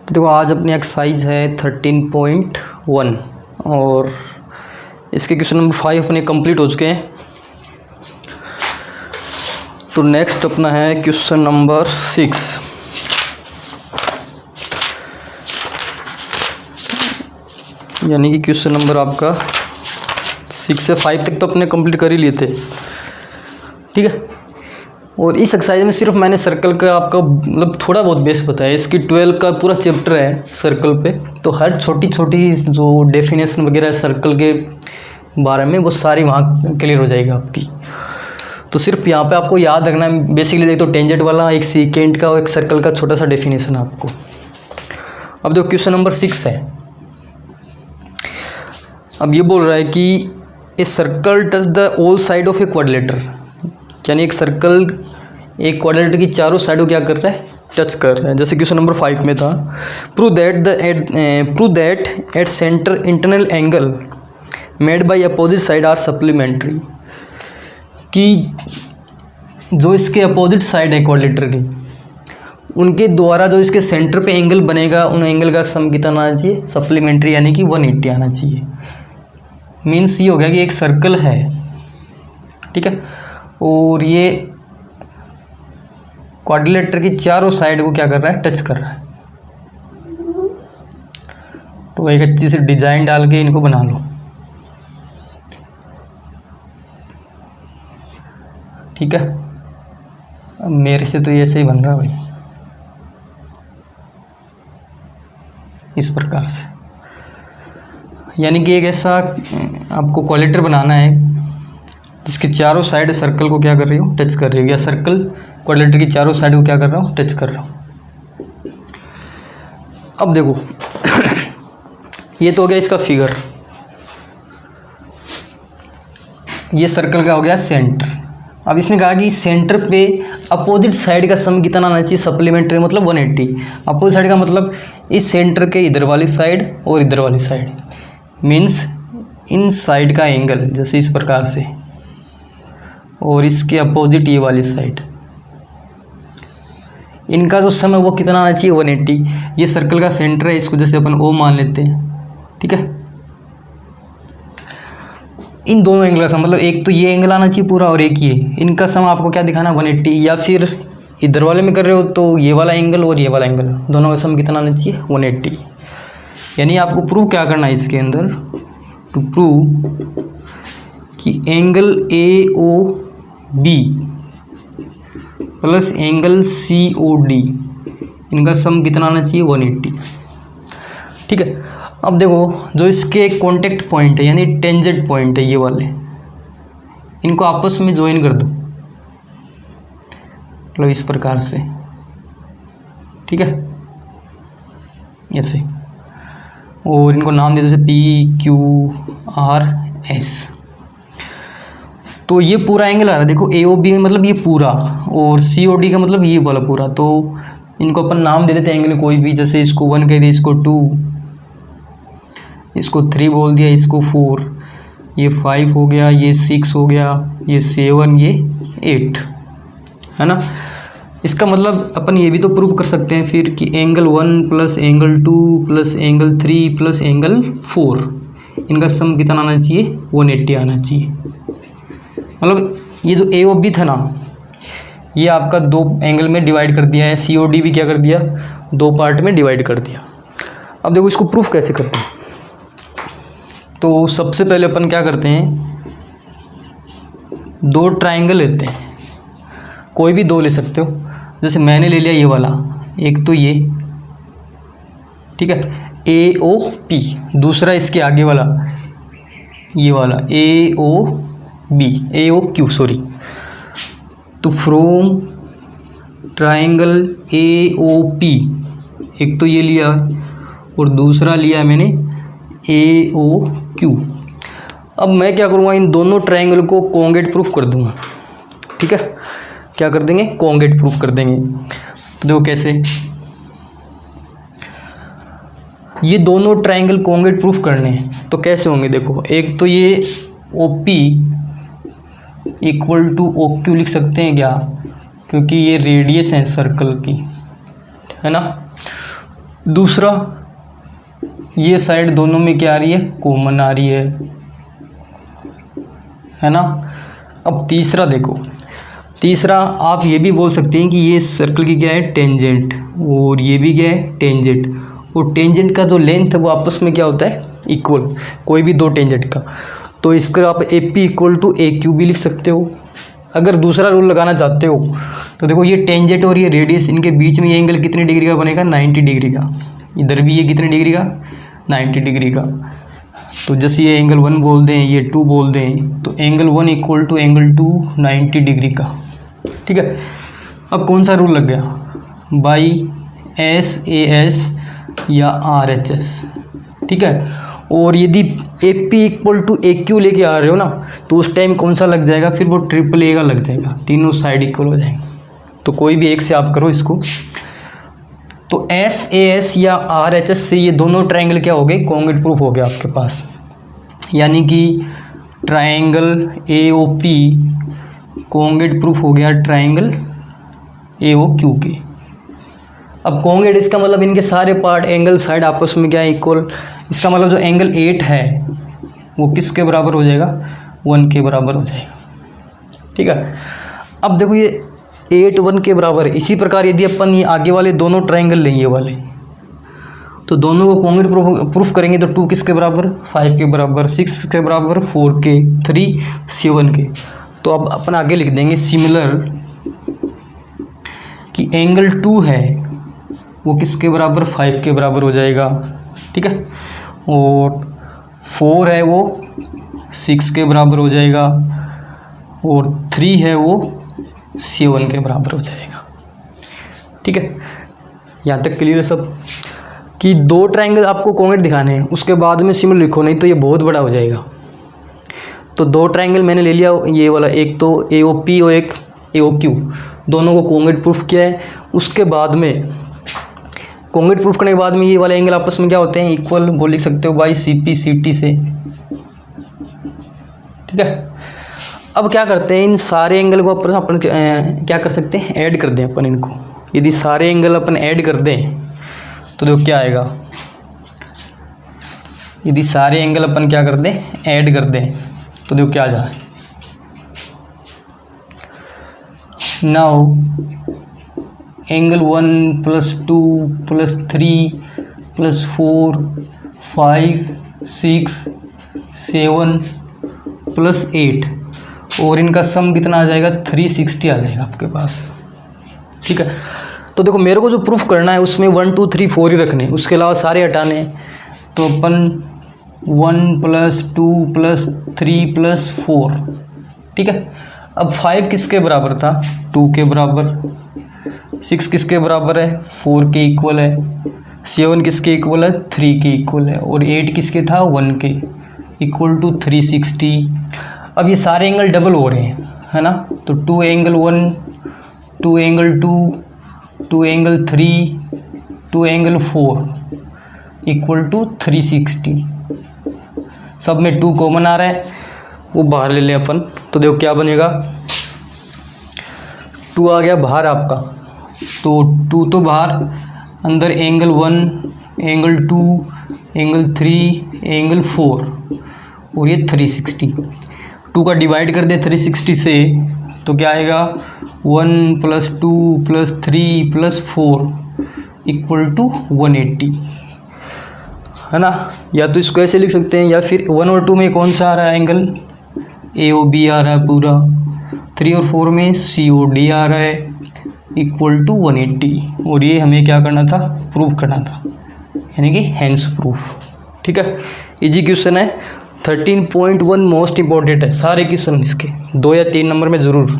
तो देखो आज अपनी एक्सरसाइज है 13.1 और इसके क्वेश्चन नंबर 5 अपने कंप्लीट हो चुके हैं। तो नेक्स्ट अपना है क्वेश्चन नंबर 6। यानी कि क्वेश्चन नंबर आपका 6 से 5 तक तो अपने कंप्लीट कर ही लिए थे, ठीक है। और इस एक्सरसाइज में सिर्फ मैंने सर्कल का आपका मतलब थोड़ा बहुत बेस बताया। इसकी 12 का पूरा चैप्टर है सर्कल पे, तो हर छोटी छोटी जो डेफिनेशन वगैरह है सर्कल के बारे में वो सारी वहाँ क्लियर हो जाएगी आपकी। तो सिर्फ यहाँ पे आपको याद रखना है बेसिकली, देखो तो टेंजेंट वाला, एक सीकेंट का और एक सर्कल का छोटा सा डेफिनेशन आपको। अब देखो क्वेश्चन नंबर 6 है। अब ये बोल रहा है कि a circle touch the all side of A quadrilateral, यानी एक सर्कल एक क्वाड्रिलेटर की चारों साइडों क्या कर रहा है, टच कर रहा है। जैसे क्वेश्चन नंबर 5 में था, prove that at centre internal angle made by opposite side are supplementary, कि जो इसके अपोजिट साइड है क्वाड्रिलेटर की, उनके द्वारा जो इसके सेंटर पे एंगल बनेगा उन एंगल का सम कितना आना चाहिए, सप्लीमेंट्री, यानी कि 180 आना चाहिए। मीन्स ये हो गया कि एक सर्कल है, ठीक है, और ये क्वाड्रिलेटर की चारों साइड को क्या कर रहा है, टच कर रहा है। तो एक अच्छी सी डिजाइन डाल के इनको बना लो, ठीक है। अब मेरे से तो ऐसे ही बन रहा है भाई, इस प्रकार से। यानी कि एक ऐसा आपको क्वाड्रिलेटर बनाना है जिसके चारों साइड सर्कल को क्या कर रही हो, टच कर रही हो, या सर्कल क्वाड्रिलेटर की चारों साइड को क्या कर रहा हूँ, टच कर रहा हूँ। अब देखो ये तो हो गया इसका फिगर, ये सर्कल का हो गया सेंटर। अब इसने कहा कि सेंटर पे अपोजिट साइड का सम कितना आना चाहिए, सप्लीमेंट्री, मतलब 180। अपोजिट साइड का मतलब इस सेंटर के इधर वाली साइड और इधर वाली साइड, मीन्स इन साइड का एंगल जैसे इस प्रकार से, और इसके अपोजिट ये वाली साइड, इनका जो सम है वो कितना आना चाहिए, 180। ये सर्कल का सेंटर है, इसको जैसे अपन O मान लेते हैं, ठीक है। इन दोनों एंगल का सम, मतलब एक तो ये एंगल आना चाहिए पूरा और एक ये, इनका सम आपको क्या दिखाना, 180। या फिर इधर वाले में कर रहे हो तो ये वाला एंगल और ये वाला एंगल, दोनों का सम कितना आना चाहिए, 180। यानी आपको प्रूव क्या करना है इसके अंदर, टू प्रूव कि angle AOB plus angle COD, इनका सम कितना आना चाहिए, 180, ठीक है। अब देखो जो इसके कॉन्टेक्ट पॉइंट है यानी टेंजेंट पॉइंट है, ये वाले, इनको आपस में ज्वाइन कर दो, मतलब इस प्रकार से, ठीक है, ऐसे। और इनको नाम दे दो जैसे PQRS। तो ये पूरा एंगल आ रहा है, देखो AOB में मतलब ये पूरा, और COD का मतलब ये वाला पूरा। तो इनको अपन नाम दे देते हैं एंगल कोई भी, जैसे इसको 1 कह दिया, इसको 2, इसको 3 बोल दिया, इसको 4, ये 5 हो गया, ये 6 हो गया, ये 7, ये 8, है ना। इसका मतलब अपन ये भी तो प्रूव कर सकते हैं फिर कि angle 1 plus angle 2 plus angle 3 plus angle 4, इनका सम कितना आना चाहिए, 180 आना चाहिए। मतलब ये जो AOB था ना, ये आपका 2 एंगल में डिवाइड कर दिया है, COD भी क्या कर दिया, 2 पार्ट में डिवाइड कर दिया। अब देखो इसको प्रूफ कैसे करते हैं। तो सबसे पहले अपन क्या करते हैं, 2 ट्राइंगल लेते हैं, कोई भी 2 ले सकते हो। जैसे मैंने ले लिया ये वाला, एक तो ये, ठीक है, AOP, दूसरा इसके आगे वाला ये वाला AOQ, सॉरी। तो फ्रॉम ट्राइंगल AOP, एक तो ये लिया और दूसरा लिया है मैंने AOQ। अब मैं क्या करूँगा, इन दोनों ट्राइंगल को कॉन्गेट प्रूफ कर दूंगा, ठीक है। क्या कर देंगे, कॉन्गेट प्रूफ कर देंगे। तो देखो कैसे, ये दोनों ट्राइंगल कॉन्गेट प्रूफ करने हैं तो कैसे होंगे, देखो एक तो ये OP इक्वल टू OQ लिख सकते हैं क्या, क्योंकि ये रेडियस है सर्कल की, है ना। दूसरा, ये साइड दोनों में क्या आ रही है, कॉमन आ रही है ना। अब तीसरा देखो, तीसरा आप ये भी बोल सकते हैं कि ये सर्कल की क्या है, टेंजेंट, और ये भी क्या है, टेंजेंट, और टेंजेंट का जो लेंथ है वो आपस में क्या होता है, इक्वल, कोई भी दो टेंजेंट का। तो इसका आप A P equal to A Q भी लिख सकते हो। अगर दूसरा रूल लगाना चाहते हो तो देखो, ये टेंजेंट और ये रेडियस, इनके बीच में ये एंगल कितने डिग्री का बनेगा, 90 डिग्री का। इधर भी ये कितने डिग्री का, 90 डिग्री का। तो जैसे ये एंगल 1 बोल दें, ये 2 बोल दें, तो angle 1 equal to angle 2 90 degree का। ठीक है। अब कौन सा रूल लग गया, बाई एस ए एस या आर एच एस। ठीक है। और यदि A P equal to A Q लेके आ रहे हो ना, तो उस टाइम कौन सा लग जाएगा, फिर वो ट्रिपल ए का लग जाएगा, तीनों साइड इक्वल हो जाएंगे। तो कोई भी एक से आप करो इसको। तो एस ए एस या आर एच एस से ये दोनों ट्रायंगल क्या हो गए, कॉन्ग्रुएंट प्रूफ हो गया आपके पास। यानी कि triangle A O P congruent proof हो गया ट्रायंगल ए ओ क्यू के। अब कॉन्ग्रुएंट इसका मतलब इनके सारे पार्ट, एंगल, साइड आपस में क्या है, इक्वल। इसका मतलब जो एंगल 8 है वो किसके बराबर हो जाएगा, 1 के बराबर हो जाएगा। ठीक है। अब देखो ये 8 1 के बराबर है। इसी प्रकार यदि अपन ये आगे वाले दोनों ट्रायंगल लें, ये वाले, तो दोनों को कॉन्ग्रुएंट प्रूफ करेंगे तो 2 किसके बराबर, 5 के बराबर, 6 किसके बराबर, 4 के, 3 7 के। तो अब अपन आगे लिख देंगे सिमिलर कि एंगल 2 है वो किसके बराबर, 5 के बराबर हो जाएगा। ठीक है। और 4 है वो 6 के बराबर हो जाएगा, और 3 है वो 7 के बराबर हो जाएगा। ठीक है। यहाँ तक क्लियर है सब, कि दो ट्रायंगल आपको कॉन्ग्रुएंट दिखाने हैं, उसके बाद में सिमिलर लिखो, नहीं तो ये बहुत बड़ा हो जाएगा। तो दो ट्रायंगल मैंने ले लिया, ये वाला, एक तो ए ओ पी और एक ए ओ क्यू, दोनों को कॉन्ग्रुएंट प्रूफ किया है। उसके बाद में कॉन्ग्रुएंट प्रूफ करने के बाद में ये वाले एंगल आपस में क्या होते हैं, इक्वल, वो लिख सकते हो by C P C T से। ठीक है। अब क्या करते हैं, इन सारे एंगल को अपन क्या कर सकते हैं, ऐड कर दें अपन इनको। यदि सारे एंगल अपन ऐड कर दें तो देखो क्या आएगा, यदि सारे एंगल अपन क्या कर दें, ऐड कर दें, तो देखो क्या आ जाए। नाउ एंगल 1 + 2 + 3 + 4 5 6 7 + 8, और इनका सम कितना आ जाएगा, 360 आ जाएगा आपके पास। ठीक है। तो देखो मेरे को जो प्रूफ करना है उसमें 1 2 3 4 ही रखने, उसके अलावा सारे हटाने हैं। तो अपन 1 + 2 + 3 + 4। ठीक है। अब 5 किसके बराबर था, 2 के बराबर, 6 किसके बराबर है, 4 के इक्वल है, 7 किसके इक्वल है, 3 के इक्वल है, और 8 किसके था, 1 के, इक्वल टू 360। अब ये सारे एंगल डबल हो रहे हैं, है ना। तो 2 एंगल 1, 2 एंगल 2, 2 एंगल 3, 2 एंगल 4 इक्वल टू 360। सब में 2 कॉमन आ रहा है, वो बाहर ले लें अपन। तो देखो क्या बनेगा, 2 आ गया बाहर आपका, तो 2 तो बाहर, अंदर एंगल 1, एंगल 2, एंगल 3, एंगल 4, और ये 360। 2 का डिवाइड कर दे 360 से, तो क्या आएगा, 1 + 2 + 3 + 4 इक्वल टू 180, है ना। या तो इसको ऐसे लिख सकते हैं, या फिर 1 और 2 में कौन सा आ रहा है एंगल, ए ओ बी आ रहा है पूरा, 3 और 4 में सी ओ डी आ रहा है, इक्वल टू 180। और ये हमें क्या करना था, प्रूफ करना था, यानी कि हैंस प्रूफ। ठीक है। इजी क्वेश्चन है, 13.1 मोस्ट इंपॉर्टेंट है, सारे क्वेश्चन इसके 2 या 3 नंबर में ज़रूर।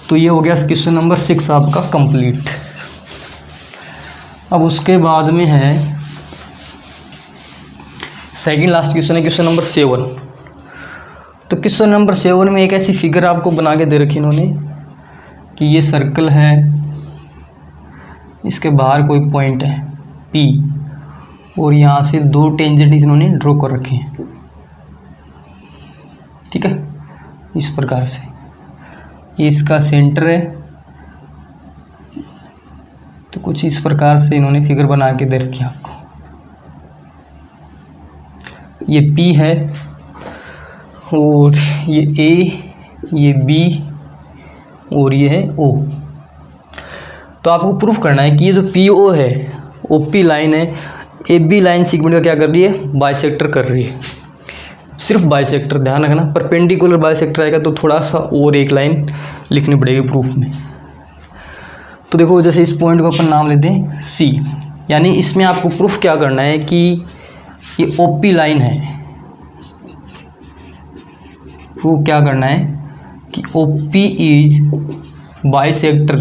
तो ये हो गया क्वेश्चन नंबर 6 आपका कंप्लीट। अब उसके बाद में है सेकंड लास्ट क्वेश्चन है, क्वेश्चन नंबर 7। तो क्वेश्चन नंबर 7 में एक ऐसी फिगर आपको बना के दे रखी इन्होंने कि ये सर्कल है, इसके बाहर कोई पॉइंट है P, और यहाँ से 2 टेंजेंट इन्होंने ड्रॉ कर रखे हैं। ठीक है। इस प्रकार से ये इसका सेंटर है, तो कुछ इस प्रकार से इन्होंने फिगर बना के दे रखी है आपको। ये P है और ये A, ये B और ये है O। तो आपको प्रूफ करना है कि ये जो PO है, OP लाइन है, AB लाइन सेगमेंट का क्या कर रही है, बाइसेक्टर कर रही है। सिर्फ बाइसेक्टर, ध्यान रखना, परपेंडिकुलर बाइसेक्टर आएगा तो थोड़ा सा और एक लाइन लिखनी पड़ेगी प्रूफ में। तो देखो जैसे इस पॉइंट को अपन नाम लेते हैं C, यानी इसमें आपको प्रूफ क्या करना है कि ये OP लाइन है। प्रूफ क्या करना है कि OP is bisector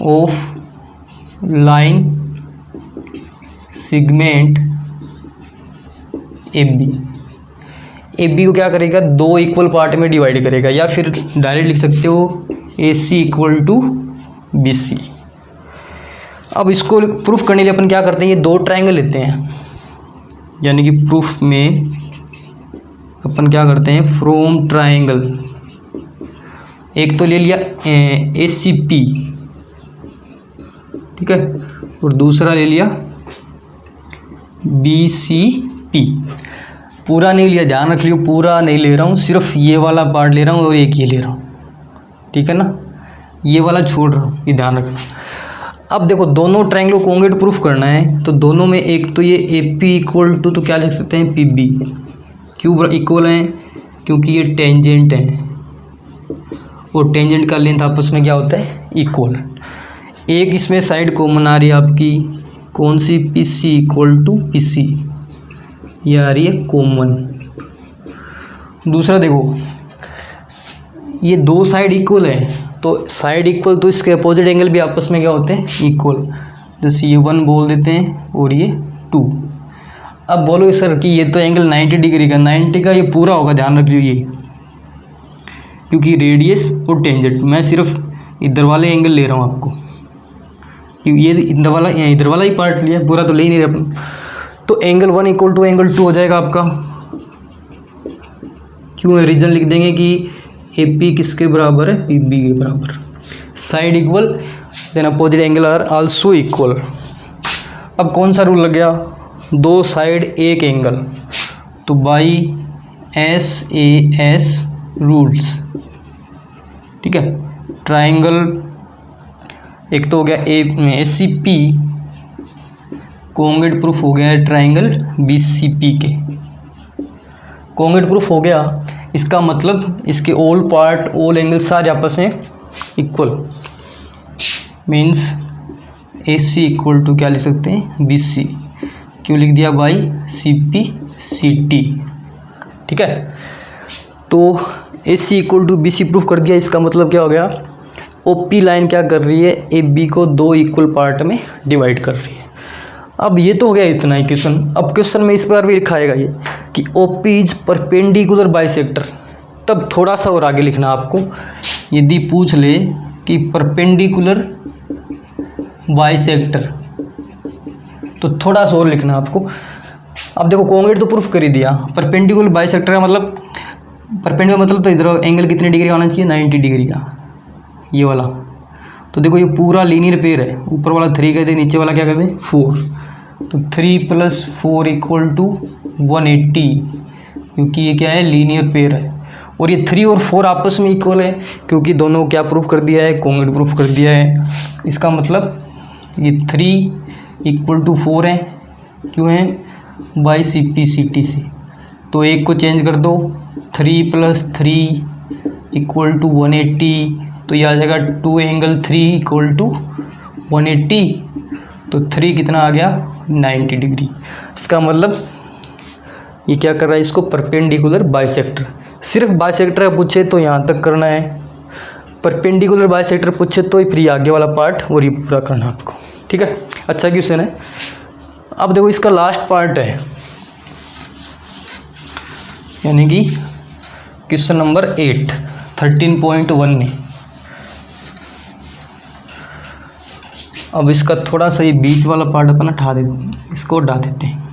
of line segment AB को क्या करेगा, दो इक्वल पार्ट में डिवाइड करेगा, या फिर डायरेक्ट लिख सकते हो AC इक्वल टू BC। अब इसको प्रूफ करने के लिए अपन क्या करते हैं, ये दो ट्रायंगल लेते हैं, यानी कि प्रूफ में अपन क्या करते हैं, फ्रॉम ट्रायंगल, एक तो ले लिया ACP, ठीक है, और दूसरा ले लिया BCP। पूरा नहीं लिया, ध्यान रख लियो, पूरा नहीं ले रहा हूँ, सिर्फ ये वाला पार्ट ले रहा हूँ और एक ये ले रहा हूँ, ठीक है ना, ये वाला छोड़ रहा हूँ, ये ध्यान रखना। अब देखो दोनों ट्रायंगल को कॉन्ग्रुएंट प्रूफ करना है, तो दोनों में एक तो ये AP इक्वल टू, तो क्या लिख सकते हैं PB। क्यों इक्वल हैं, क्योंकि ये टेंजेंट है और टेंजेंट का लेंथ आपस में क्या होता है, इक्वल। एक इसमें साइड कॉमन आ रही है आपकी, कौन सी, PC इक्वल टू PC, ये आ रही है कॉमन। दूसरा देखो ये दो साइड इक्वल है, तो साइड इक्वल तो इसके अपोजिट एंगल भी आपस में क्या होते हैं, इक्वल। जैसे ये 1 बोल देते हैं और ये 2। अब बोलो सर कि ये तो एंगल 90 डिग्री का, 90 का ये पूरा होगा, ध्यान रख लो ये, क्योंकि रेडियस और टेंजेंट, मैं सिर्फ इधर वाले एंगल ले रहा हूँ आपको, ये इधर वाला ही पार्ट लिया, पूरा तो ले ही नहीं रहे अपन। तो एंगल 1 इक्वल टू एंगल 2 हो जाएगा आपका। क्यों, रीजन लिख देंगे कि AP किसके बराबर है, PB के बराबर। Side equal then opposite angle are also equal. अब कौन सा रूल लग गया, दो साइड एक एंगल, तो बाई SAS रूल्स, ठीक है। ट्रायंगल एक तो हो गया ACP, कॉन्ग्रुएंट प्रूफ हो गया है ट्रायंगल BCP के, कॉन्ग्रुएंट प्रूफ हो गया। इसका मतलब इसके ऑल पार्ट, ऑल एंगल सारे आपस में equal, means AC equal to क्या लिख सकते हैं, BC। क्यों लिख दिया, बाई CP/CT, ठीक है। तो AC equal to BC proof कर दिया। इसका मतलब क्या हो गया, OP लाइन क्या कर रही है, AB को दो इक्वल पार्ट में डिवाइड कर रही है। अब ये तो हो गया इतना ही क्वेश्चन। अब क्वेश्चन में इस बार भी लिखाएगा ये कि OP इज परपेंडिकुलर बाइसेक्टर, तब थोड़ा सा और आगे लिखना आपको। यदि पूछ ले कि परपेंडिकुलर बाइसेक्टर, तो थोड़ा सा और लिखना आपको। अब देखो कॉन्ग्रुएंट तो प्रूफ कर ही दिया, परपेंडिकुलर बाइसेक्टर का मतलब, परपेंडिकुलर मतलब तो इधर एंगल कितने डिग्री का होना चाहिए, 90 डिग्री का, ये वाला। तो देखो ये पूरा लीनियर पेयर है, ऊपर वाला 3 कहते हैं, नीचे वाला क्या कहते हैं 4। तो 3 + 4 = 180, क्योंकि ये क्या है, लीनियर पेयर है। और ये 3 और 4 आपस में इक्वल है, क्योंकि दोनों क्या प्रूफ कर दिया है, कॉन्ग्रुएंट प्रूफ कर दिया है। इसका मतलब ये 3 = 4 है, क्यों है, बाई CP/CT से। तो एक को चेंज कर दो, 3 + 3 = 180, तो ये आ जाएगा 2 एंगल 3 = 180। तो 3 कितना आ गया, 90 डिग्री। इसका मतलब ये क्या कर रहा है, इसको परपेंडिकुलर बाइसेक्टर। सिर्फ बाइसेक्टर पूछे तो यहाँ तक करना है, परपेंडिकुलर बाइसेक्टर पूछे तो फिर ये आगे वाला पार्ट और ये पूरा करना आपको, ठीक है। अच्छा क्वेश्चन है। अब देखो इसका लास्ट पार्ट है, यानी कि क्वेश्चन नंबर 8 13.1 में। अब इसका थोड़ा सा ये बीच वाला पार्ट अपन हटा देते, इसको हटा देते हैं।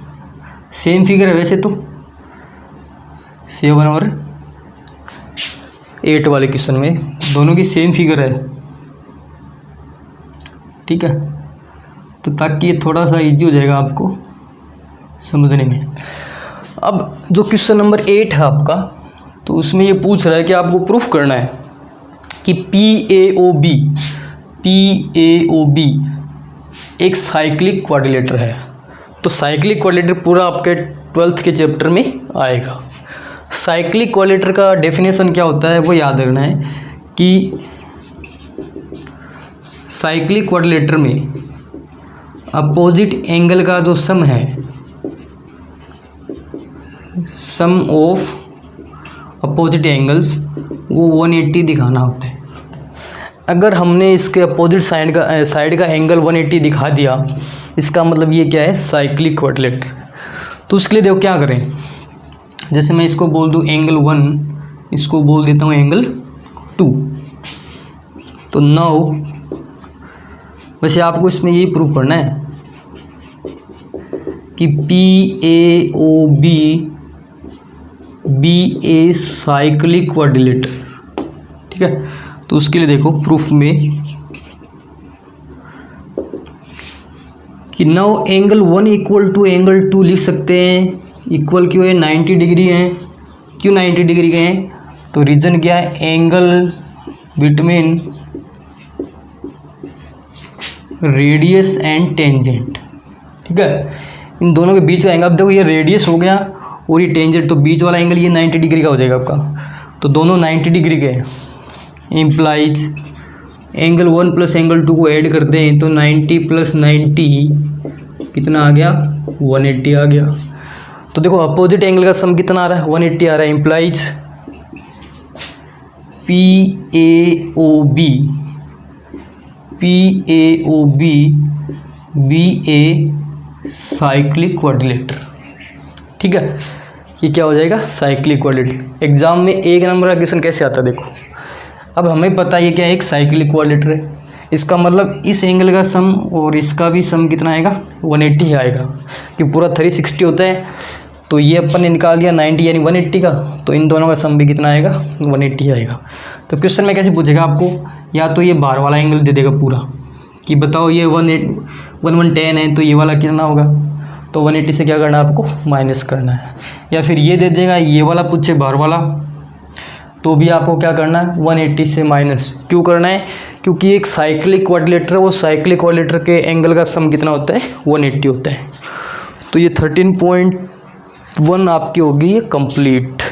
सेम फिगर है वैसे तो 7 और 8 वाले क्वेश्चन में, दोनों की सेम फिगर है। ठीक है, तो ताकि ये थोड़ा सा इजी हो जाएगा आपको समझने में। अब जो क्वेश्चन नंबर 8 है आपका, तो उसमें ये पूछ रहा है कि आपको प्रूफ करना है कि PAOB एक साइक्लिक क्वाड्रिलेटर है। तो साइक्लिक क्वाड्रिलेटर पूरा आपके 12th के चैप्टर में आएगा। साइक्लिक क्वाड्रिलेटर का डेफिनेशन क्या होता है वो याद रखना है कि साइक्लिक क्वाड्रिलेटर में अपोजिट एंगल का जो सम है, सम ऑफ अपोजिट एंगल्स, वो 180 दिखाना होता है। अगर हमने इसके अपोजिट साइड का एंगल 180 दिखा दिया, इसका मतलब ये क्या है, साइक्लिक क्वाड्रिलेटर। तो उसके लिए देखो क्या करें, जैसे मैं इसको बोल दूं एंगल 1, इसको बोल देता हूँ एंगल 2। तो नाउ वैसे आपको इसमें यही प्रूव करना है कि PAOB be a cyclic quadrilateral, ठीक है। तो उसके लिए देखो प्रूफ में कि now angle 1 equal to angle 2 लिख सकते हैं। इक्वल क्यों है, 90 डिग्री है। क्यों 90 डिग्री के हैं, तो रीजन क्या है, angle between radius and tangent, ठीक है। इन दोनों के बीच का एंगल, अब देखो ये रेडियस हो गया और ये टेंजेंट, तो बीच वाला एंगल ये 90 डिग्री का हो जाएगा आपका। तो दोनों 90 डिग्री के इम्प्लाइज एंगल 1 प्लस एंगल 2 को ऐड करते हैं तो 90 प्लस 90 कितना आ गया, 180 आ गया। तो देखो अपोजिट एंगल का सम कितना आ रहा है, 180 आ रहा है। Implies PAOB be a cyclic quadrilateral, ठीक है। ये क्या हो जाएगा, साइक्लिक क्वाड्रिलेटर। एग्जाम में 1 नंबर का क्वेश्चन कैसे आता है देखो। अब हमें पता है ये क्या है, एक साइक्लिक क्वाड्रिलेटर है। इसका मतलब इस एंगल का सम और इसका भी सम कितना आएगा, 180 आएगा, कि पूरा 360 होता है। तो ये अपन ने निकाल दिया 90 यानी 180 का, तो इन दोनों का सम भी कितना आएगा, 180 आएगा। तो क्वेश्चन में कैसे पूछेगा आपको, या तो ये बाहर वाला एंगल दे देगा पूरा कि बताओ ये 110 है, तो ये वाला कितना होगा, तो 180 से क्या करना है आपको, माइनस करना है। या फिर ये दे देगा, ये वाला पूछे बाहर वाला, तो भी आपको क्या करना है, 180 से माइनस क्यों करना है, क्योंकि एक साइक्लिक क्वाड्रिलेटर है, वो साइक्लिक क्वाड्रिलेटर के एंगल का सम कितना होता है, 180 होता है। तो ये 13.1 आपकी होगी ये कंप्लीट।